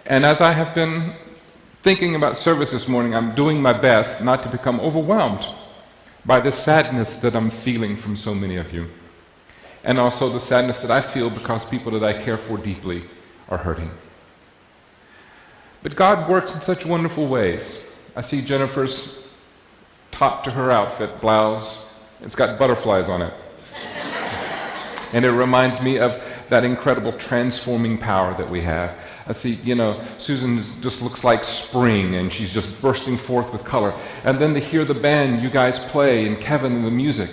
And as I have been thinking about service this morning, I'm doing my best not to become overwhelmed by the sadness that I'm feeling from so many of you, and also the sadness that I feel because people that I care for deeply are hurting. But God works in such wonderful ways. I see Jennifer's top to her outfit, blouse. It's got butterflies on it. And it reminds me of that incredible transforming power that we have. I see, Susan just looks like spring, and she's just bursting forth with color. And then to hear the band you guys play, and Kevin and the music.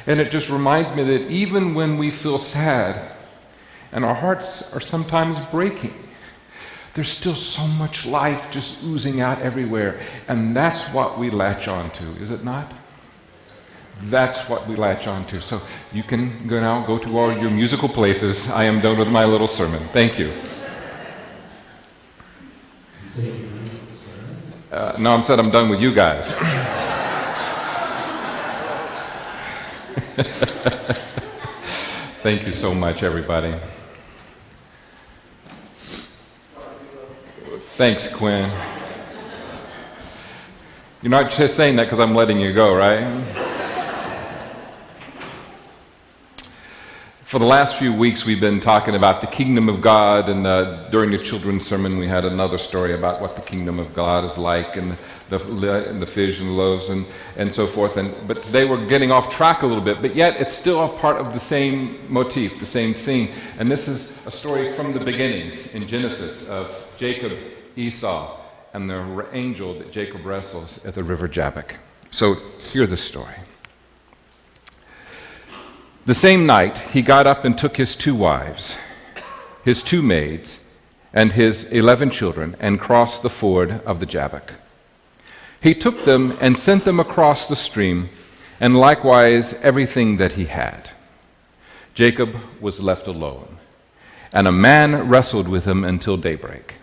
And it just reminds me that even when we feel sad, and our hearts are sometimes breaking, there's still so much life just oozing out everywhere. And that's what we latch on to, is it not? That's what we latch on to. So you can now go to all your musical places. I am done with my little sermon. Thank you. No, I'm said I'm done with you guys. Thank you so much, everybody. Thanks, Quinn. You're not just saying that because I'm letting you go, right? For the last few weeks, we've been talking about the kingdom of God, and during the children's sermon, we had another story about what the kingdom of God is like, and the fish and loaves, and so forth. But today we're getting off track a little bit, but yet it's still a part of the same motif, the same thing. And this is a story from the beginnings in Genesis of Jacob, Esau, and the angel that Jacob wrestles at the river Jabbok. So hear the story. The same night, he got up and took his 2 wives, his 2 maids, and his 11 children, and crossed the ford of the Jabbok. He took them and sent them across the stream, and likewise everything that he had. Jacob was left alone, and a man wrestled with him until daybreak.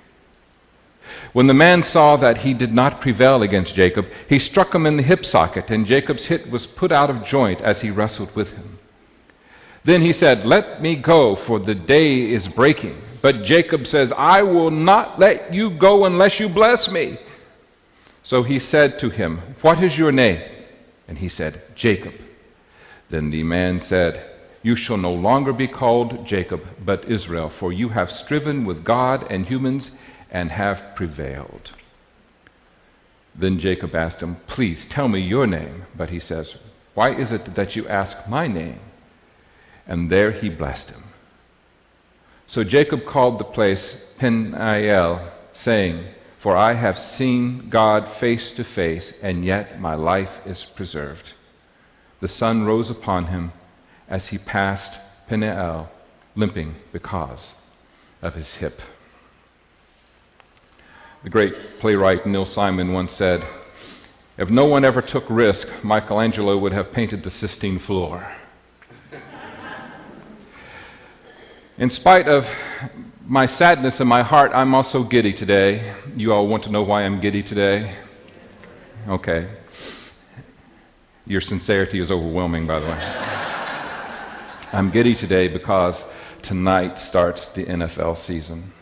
When the man saw that he did not prevail against Jacob, he struck him in the hip socket, and Jacob's hip was put out of joint as he wrestled with him. Then he said, "Let me go, for the day is breaking." But Jacob says, "I will not let you go unless you bless me." So he said to him, "What is your name?" And he said, "Jacob." Then the man said, "You shall no longer be called Jacob, but Israel, for you have striven with God and humans and have prevailed." Then Jacob asked him, "Please tell me your name." But he says, "Why is it that you ask my name?" And there he blessed him. So Jacob called the place Peniel, saying, "For I have seen God face to face, and yet my life is preserved." The sun rose upon him as he passed Peniel, limping because of his hip. The great playwright Neil Simon once said, "If no one ever took risk, Michelangelo would have painted the Sistine floor." In spite of my sadness in my heart, I'm also giddy today. You all want to know why I'm giddy today? Okay. Your sincerity is overwhelming, by the way. I'm giddy today because tonight starts the NFL season.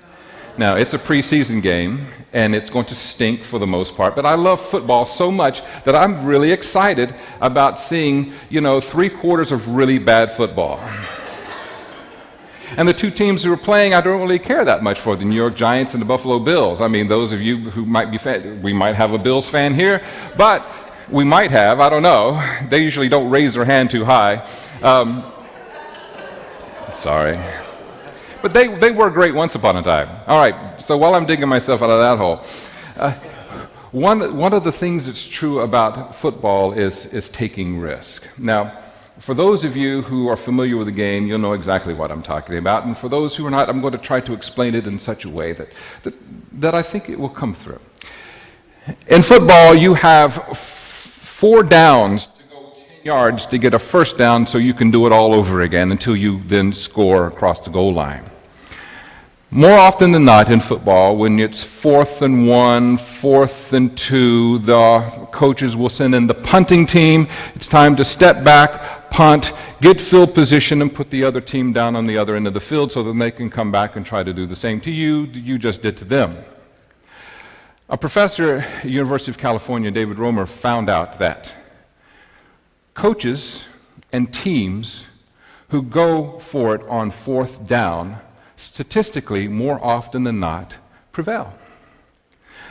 Now, it's a preseason game, and it's going to stink for the most part, but I love football so much that I'm really excited about seeing, 3 quarters of really bad football. And the 2 teams who are playing, I don't really care that much for, the New York Giants and the Buffalo Bills. I mean, those of you who might be we might have a Bills fan here, but we might have, I don't know. They usually don't raise their hand too high. Sorry. But they were great once upon a time. All right, so while I'm digging myself out of that hole, one of the things that's true about football is taking risk. Now, for those of you who are familiar with the game, you'll know exactly what I'm talking about. And for those who are not, I'm going to try to explain it in such a way that I think it will come through. In football, you have 4 downs to go 10 yards to get a first down so you can do it all over again until you then score across the goal line. More often than not in football, when it's 4th and 1, 4th and 2, the coaches will send in the punting team. It's time to step back, punt, get field position, and put the other team down on the other end of the field so that they can come back and try to do the same to you that you just did to them. A professor at the University of California, David Romer, found out that coaches and teams who go for it on fourth down statistically more often than not prevail.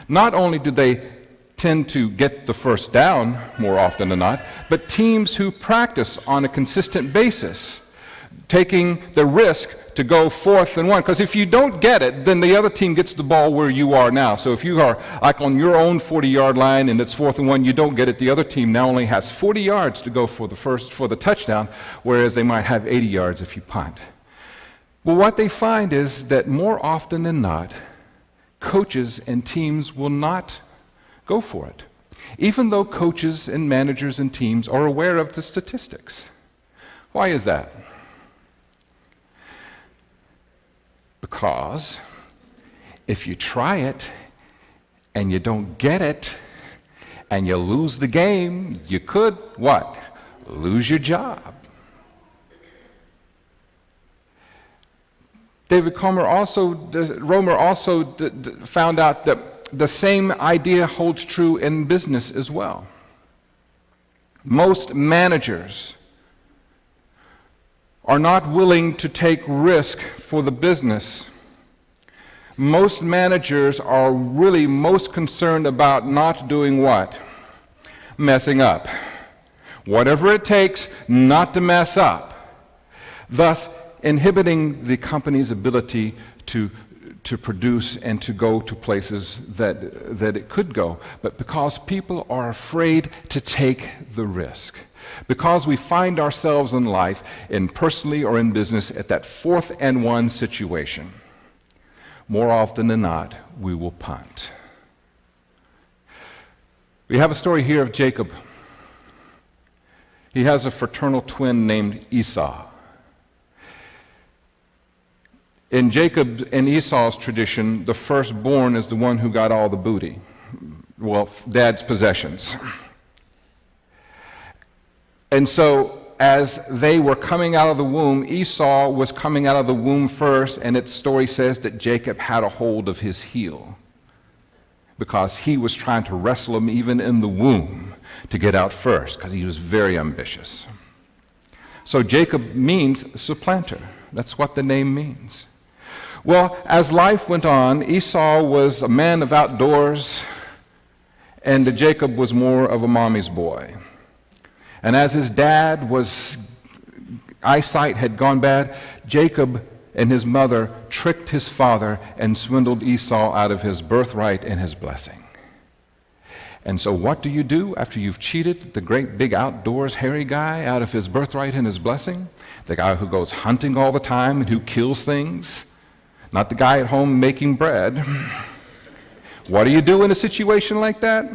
Not only do they tend to get the first down more often than not, but teams who practice on a consistent basis, taking the risk to go 4th and 1, because if you don't get it, then the other team gets the ball where you are now. So if you are like on your own 40-yard line and it's 4th and 1, you don't get it, the other team now only has 40 yards to go for the touchdown, whereas they might have 80 yards if you punt. Well, what they find is that more often than not, coaches and teams will not go for it, even though coaches and managers and teams are aware of the statistics. Why is that? Because if you try it and you don't get it and you lose the game, you could, what? Lose your job. David Romer also found out that the same idea holds true in business as well. Most managers are not willing to take risk for the business. Most managers are really most concerned about not doing what? Messing up. Whatever it takes not to mess up. Thus, inhibiting the company's ability to produce and to go to places that it could go. But because people are afraid to take the risk, because we find ourselves in life, in personally or in business, at that 4th and 1 situation, more often than not, we will punt. We have a story here of Jacob. He has a fraternal twin named Esau. In Jacob and Esau's tradition, the firstborn is the one who got all the booty. Well, dad's possessions. And so, as they were coming out of the womb, Esau was coming out of the womb first, and its story says that Jacob had a hold of his heel because he was trying to wrestle him even in the womb to get out first because he was very ambitious. So Jacob means supplanter. That's what the name means. Well, as life went on, Esau was a man of outdoors, and Jacob was more of a mommy's boy. And as his dad eyesight had gone bad, Jacob and his mother tricked his father and swindled Esau out of his birthright and his blessing. And so what do you do after you've cheated the great big outdoors hairy guy out of his birthright and his blessing? The guy who goes hunting all the time and who kills things? Not the guy at home making bread. What do you do in a situation like that?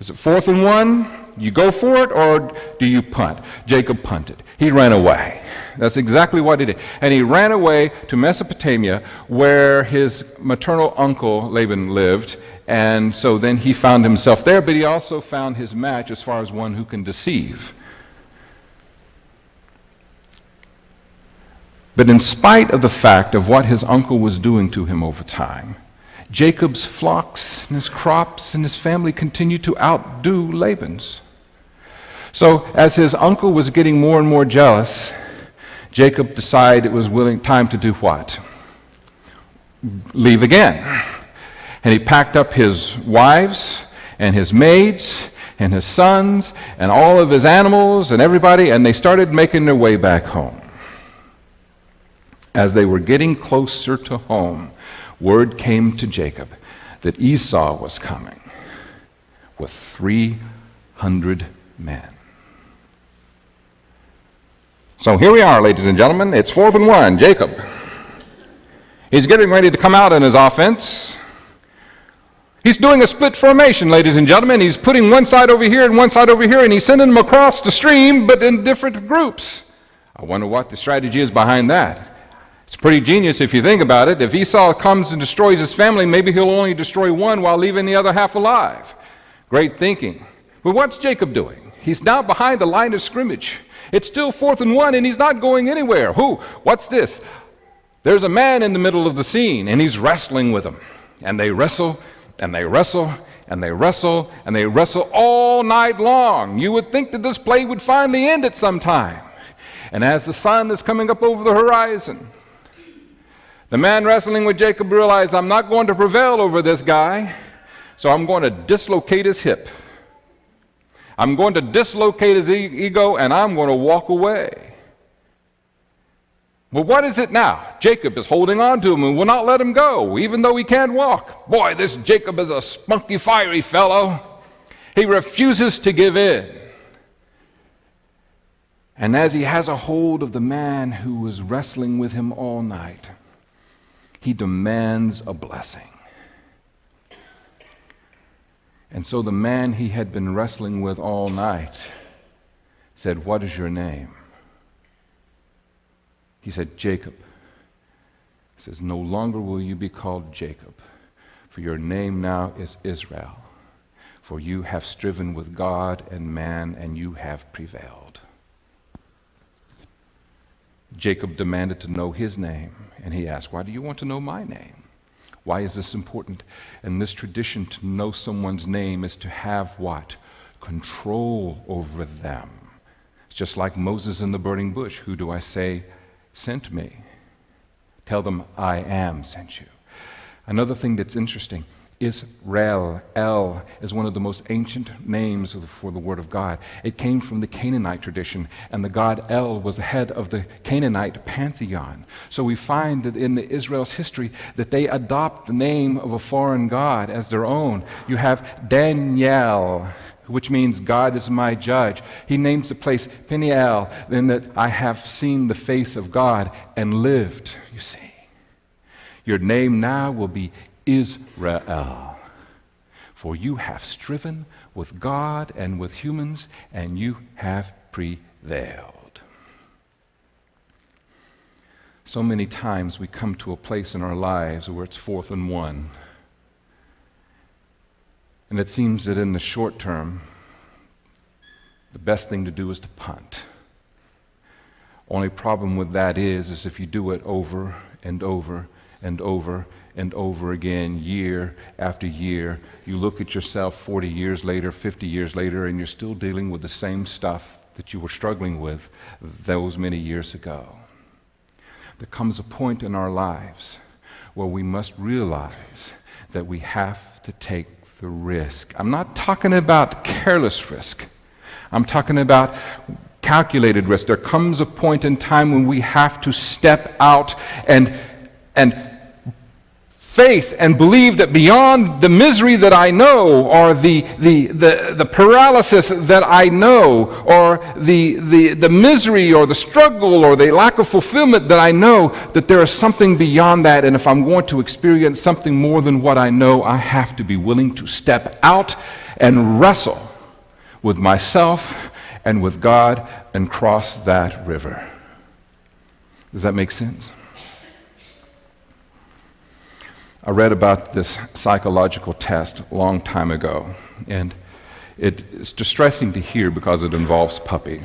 Is it 4th and 1? You go for it, or do you punt? Jacob punted. He ran away. That's exactly what he did. And he ran away to Mesopotamia, where his maternal uncle Laban lived. And so then he found himself there, but he also found his match as far as one who can deceive. But in spite of the fact of what his uncle was doing to him over time, Jacob's flocks and his crops and his family continued to outdo Laban's. So as his uncle was getting more and more jealous, Jacob decided it was time to do what? Leave again. And he packed up his wives and his maids and his sons and all of his animals and everybody, and they started making their way back home. As they were getting closer to home, word came to Jacob that Esau was coming with 300 men. So here we are, ladies and gentlemen. It's 4th and 1, Jacob. He's getting ready to come out in his offense. He's doing a split formation, ladies and gentlemen. He's putting one side over here and one side over here, and he's sending them across the stream, but in different groups. I wonder what the strategy is behind that. It's pretty genius if you think about it. If Esau comes and destroys his family, maybe he'll only destroy one while leaving the other half alive. Great thinking. But what's Jacob doing? He's now behind the line of scrimmage. It's still 4th and 1, and he's not going anywhere. What's this? There's a man in the middle of the scene, and he's wrestling with him. And they wrestle, and they wrestle, and they wrestle, and they wrestle all night long. You would think that this play would finally end at some time. And as the sun is coming up over the horizon, the man wrestling with Jacob realized, I'm not going to prevail over this guy, so I'm going to dislocate his hip. I'm going to dislocate his ego, and I'm going to walk away. Well, what is it now? Jacob is holding on to him and will not let him go, even though he can't walk. Boy, this Jacob is a spunky, fiery fellow. He refuses to give in. And as he has a hold of the man who was wrestling with him all night, he demands a blessing. And so the man he had been wrestling with all night said, what is your name? He said, Jacob. He says, no longer will you be called Jacob, for your name now is Israel, for you have striven with God and man, and you have prevailed. Jacob demanded to know his name, and he asked, why do you want to know my name? Why is this important? In this tradition, to know someone's name is to have what? Control over them. It's just like Moses in the burning bush. Who do I say sent me? Tell them I am sent you. Another thing that's interesting, Israel, El, is one of the most ancient names for the Word of God. It came from the Canaanite tradition, and the god El was the head of the Canaanite pantheon. So we find that in Israel's history that they adopt the name of a foreign god as their own. You have Daniel, which means God is my judge. He names the place Peniel, in that I have seen the face of God and lived, you see. Your name now will be Israel, for you have striven with God and with humans, and you have prevailed. So many times we come to a place in our lives where it's 4th and 1, and it seems that in the short term, the best thing to do is to punt. Only problem with that is if you do it over and over and over and over again, year after year, you look at yourself 40 years later, 50 years later, and you're still dealing with the same stuff that you were struggling with those many years ago. There comes a point in our lives where we must realize that we have to take the risk. I'm not talking about careless risk. I'm talking about calculated risk. There comes a point in time when we have to step out and faith and believe that beyond the misery that I know, or the paralysis that I know, or the misery or the struggle or the lack of fulfillment that I know, that there is something beyond that. And if I'm going to experience something more than what I know, I have to be willing to step out and wrestle with myself and with God and cross that river. Does that make sense? I read about this psychological test a long time ago, and it's distressing to hear because it involves puppy.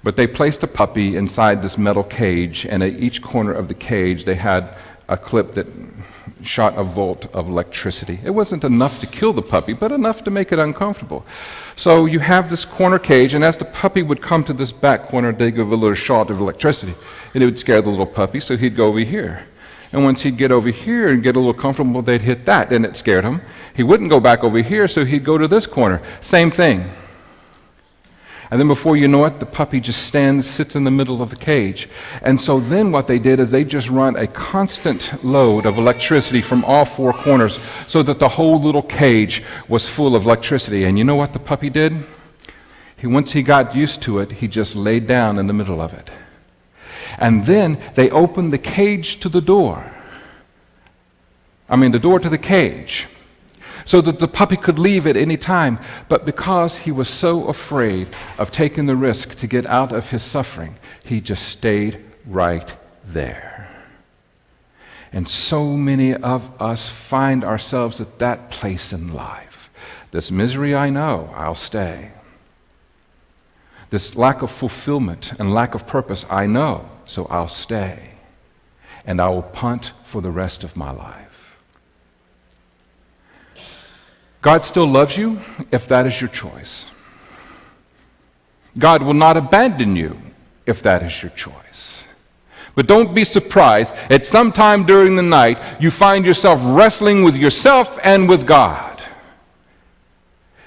But they placed a puppy inside this metal cage, and at each corner of the cage they had a clip that shot a volt of electricity. It wasn't enough to kill the puppy, but enough to make it uncomfortable. So you have this corner cage, and as the puppy would come to this back corner, they give a little shot of electricity, and it would scare the little puppy, so he'd go over here. And once he'd get over here and get a little comfortable, they'd hit that. Then it scared him. He wouldn't go back over here, so he'd go to this corner. Same thing. And then before you know it, the puppy just sits in the middle of the cage. And so then what they did is they just run a constant load of electricity from all 4 corners so that the whole little cage was full of electricity. And you know what the puppy did? Once he got used to it, he just laid down in the middle of it. And then they opened the cage to the door. The door to the cage, so that the puppy could leave at any time. But because he was so afraid of taking the risk to get out of his suffering, he just stayed right there. And so many of us find ourselves at that place in life. This misery I know, I'll stay. This lack of fulfillment and lack of purpose I know, so I'll stay. And I will punt for the rest of my life. God still loves you if that is your choice. God will not abandon you if that is your choice. But don't be surprised at some time during the night you find yourself wrestling with yourself and with God.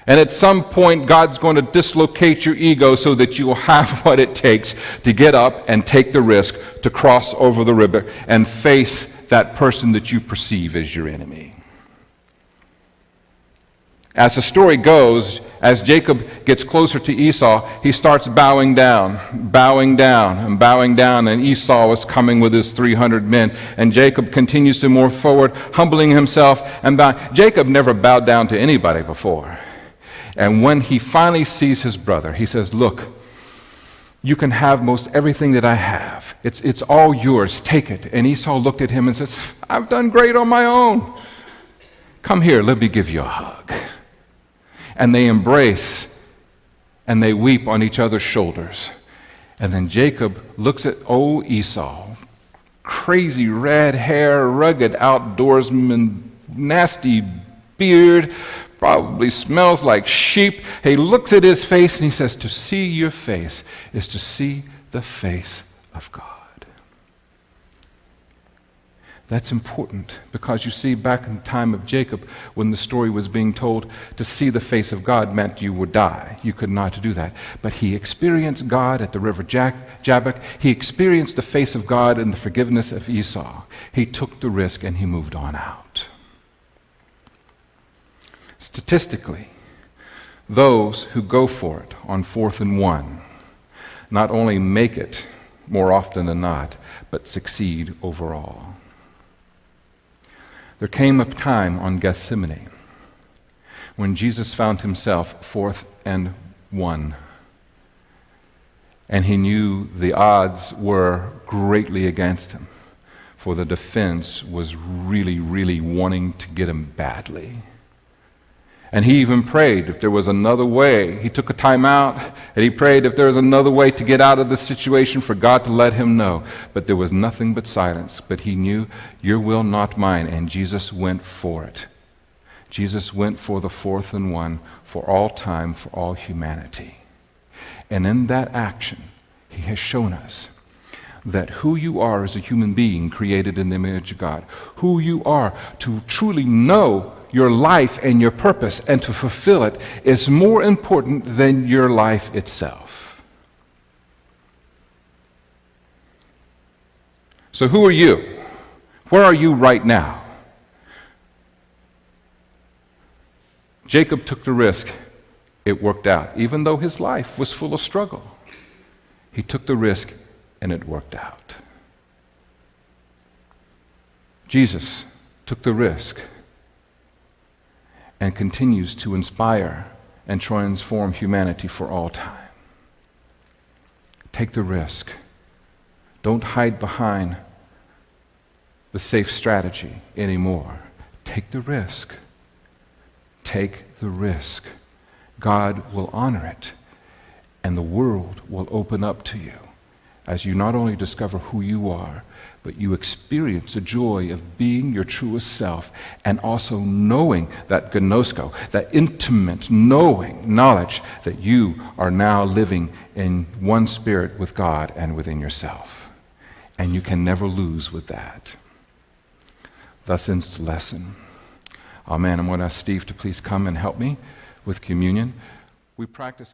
And at some point God's going to dislocate your ego so that you will have what it takes to get up and take the risk to cross over the river and face that person that you perceive as your enemy. As the story goes, as Jacob gets closer to Esau, he starts bowing down, and bowing down, and Esau is coming with his 300 men, and Jacob continues to move forward, humbling himself and bowing. Jacob never bowed down to anybody before. And when he finally sees his brother, he says, "Look, you can have most everything that I have. It's all yours. Take it." And Esau looked at him and says, "I've done great on my own. Come here, let me give you a hug." And they embrace and they weep on each other's shoulders. And then Jacob looks at old Esau, crazy red hair, rugged outdoorsman, nasty beard, probably smells like sheep. He looks at his face and he says, "To see your face is to see the face of God." That's important because you see, back in the time of Jacob, when the story was being told, to see the face of God meant you would die. You could not do that. But he experienced God at the river Jabbok. He experienced the face of God in the forgiveness of Esau. He took the risk and he moved on out. Statistically, those who go for it on 4th and 1 not only make it more often than not, but succeed overall. There came a time on Gethsemane when Jesus found himself 4th and 1, and he knew the odds were greatly against him, for the defense was really wanting to get him badly. And he even prayed if there was another way. He took a time out and he prayed if there was another way to get out of this situation for God to let him know. But there was nothing but silence. But he knew, "Your will, not mine." And Jesus went for it. Jesus went for the 4th and 1 for all time, for all humanity. And in that action, he has shown us that who you are as a human being created in the image of God, who you are to truly know your life and your purpose and to fulfill it, is more important than your life itself. So who are you? Where are you right now? Jacob took the risk. It worked out. Even though his life was full of struggle, he took the risk and it worked out. Jesus took the risk and continues to inspire and transform humanity for all time. Take the risk. Don't hide behind the safe strategy anymore. Take the risk. Take the risk. God will honor it, and the world will open up to you as you not only discover who you are, but you experience the joy of being your truest self and also knowing that gnosko, that intimate knowledge that you are now living in one spirit with God and within yourself. And you can never lose with that. Thus ends the lesson. Amen. I'm going to ask Steve to please come and help me with communion. We practice